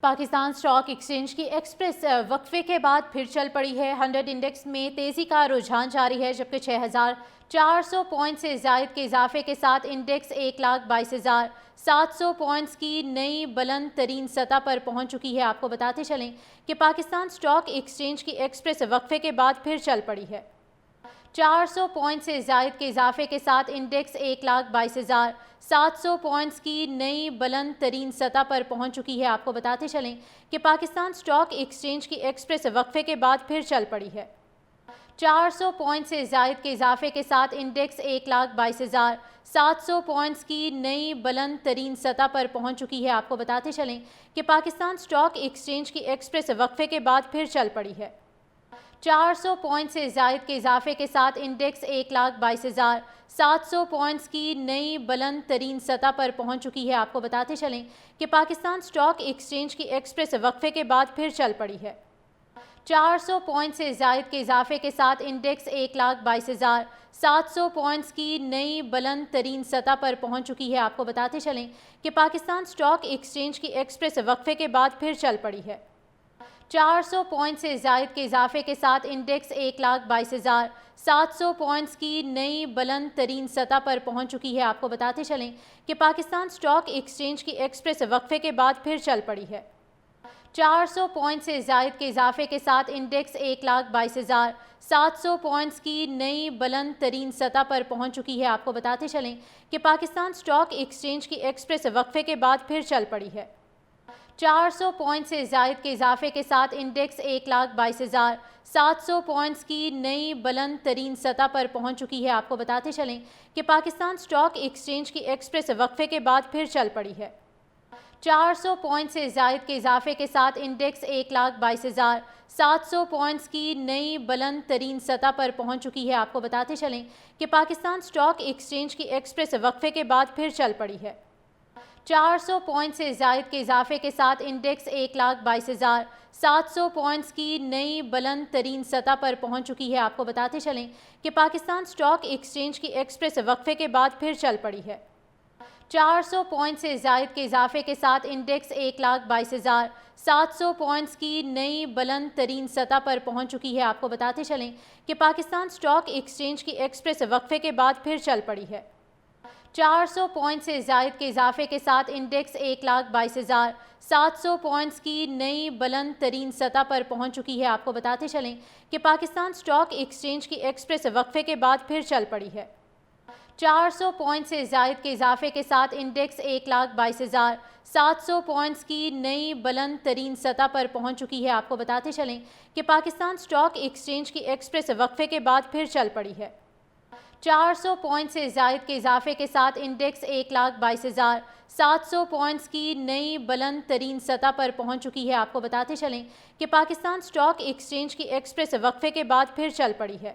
Pakistan stock exchange کی express وقفے کے بعد پھر چل پڑی ہے۔ 100 انڈیکس میں تیزی کا رجحان جاری ہے، جبکہ 6,400 پوائنٹ سے زائد کے اضافے کے ساتھ انڈیکس 1,22,700 پوائنٹس کی نئی بلند ترین سطح پر پہنچ چکی ہے۔ آپ کو بتاتے چلیں کہ پاکستان اسٹاک ایکسچینج کی ایکسپریس وقفے کے بعد پھر چل پڑی ہے۔ 400 پوائنٹ سے زائد کے اضافے کے ساتھ انڈیکس 1,22,700 پوائنٹس کی نئی بلند ترین سطح پر پہنچ چکی ہے۔ آپ کو بتاتے چلیں کہ پاکستان اسٹاک ایکسچینج کی ایکسپریس وقفے کے بعد پھر چل پڑی ہے۔ 400 پوائنٹ سے زائد کے اضافے کے ساتھ انڈیکس 1,22,700 پوائنٹس کی نئی بلند ترین سطح پر پہنچ چکی ہے۔ آپ کو بتاتے چلیں کہ پاکستان اسٹاک ایکسچینج کی ایکسپریس وقفے کے بعد پھر چل پڑی ہے۔ 400 پوائنٹ سے زائد کے اضافے کے ساتھ انڈیکس 1,22,700 پوائنٹس کی نئی بلند ترین سطح پر پہنچ چکی ہے۔ آپ کو بتاتے چلیں کہ پاکستان اسٹاک ایکسچینج کی ایکسپریس وقفے کے بعد پھر چل پڑی ہے۔ 400 پوائنٹ سے زائد کے اضافے کے ساتھ انڈیکس 1,22,700 پوائنٹس کی نئی بلند ترین سطح پر پہنچ چکی ہے۔ آپ کو بتاتے چلیں کہ پاکستان اسٹاک ایکسچینج کی ایکسپریس وقفے کے بعد پھر چل پڑی ہے۔ 400 پوائنٹ سے زائد کے اضافے کے ساتھ انڈیکس 1,22,700 پوائنٹس کی نئی بلند ترین سطح پر پہنچ چکی ہے۔ آپ کو بتاتے چلیں کہ پاکستان اسٹاک ایکسچینج کی ایکسپریس وقفے کے بعد پھر چل پڑی ہے۔ 400 پوائنٹ سے زائد کے اضافے کے ساتھ انڈیکس 1,22,700 پوائنٹس کی نئی بلند ترین سطح پر پہنچ چکی ہے۔ آپ کو بتاتے چلیں کہ پاکستان اسٹاک ایکسچینج کی ایکسپریس وقفے کے بعد پھر چل پڑی ہے۔ 400 پوائنٹ سے زائد کے اضافے کے ساتھ انڈیکس 1,22,700 پوائنٹس کی نئی بلند ترین سطح پر پہنچ چکی ہے۔ آپ کو بتاتے چلیں کہ پاکستان اسٹاک ایکسچینج کی ایکسپریس وقفے کے بعد پھر چل پڑی ہے۔ 400 پوائنٹ سے زائد کے اضافے کے ساتھ انڈیکس 1,22,700 پوائنٹس کی نئی بلند ترین سطح پر پہنچ چکی ہے۔ آپ کو بتاتے چلیں کہ پاکستان اسٹاک ایکسچینج کی ایکسپریس وقفے کے بعد پھر چل پڑی ہے۔ 400 پوائنٹ سے زائد کے اضافے کے ساتھ انڈیکس 1,22,700 پوائنٹس کی نئی بلند ترین سطح پر پہنچ چکی ہے۔ آپ کو بتاتے چلیں کہ پاکستان اسٹاک ایکسچینج کی ایکسپریس وقفے کے بعد پھر چل پڑی ہے۔ 400 پوائنٹ سے زائد کے اضافے کے ساتھ انڈیکس 1,22,700 پوائنٹس کی نئی بلند ترین سطح پر پہنچ چکی ہے۔ آپ کو بتاتے چلیں کہ پاکستان اسٹاک ایکسچینج کی ایکسپریس وقفے کے بعد پھر چل پڑی ہے۔ 400 پوائنٹ سے زائد کے اضافے کے ساتھ انڈیکس 1,22,700 پوائنٹس کی نئی بلند ترین سطح پر پہنچ چکی ہے۔ آپ کو بتاتے چلیں کہ پاکستان اسٹاک ایکسچینج کی ایکسپریس وقفے کے بعد پھر چل پڑی ہے۔ 400 پوائنٹ سے زائد کے اضافے کے ساتھ انڈیکس 1,22,700 پوائنٹس کی نئی بلند ترین سطح پر پہنچ چکی ہے۔ آپ کو بتاتے چلیں کہ پاکستان اسٹاک ایکسچینج کی ایکسپریس وقفے کے بعد پھر چل پڑی ہے۔ 400 پوائنٹ سے زائد کے اضافے کے ساتھ انڈیکس 1,22,700 پوائنٹس کی نئی بلند ترین سطح پر پہنچ چکی ہے۔ آپ کو بتاتے چلیں کہ پاکستان اسٹاک ایکسچینج کی ایکسپریس وقفے کے بعد پھر چل پڑی ہے۔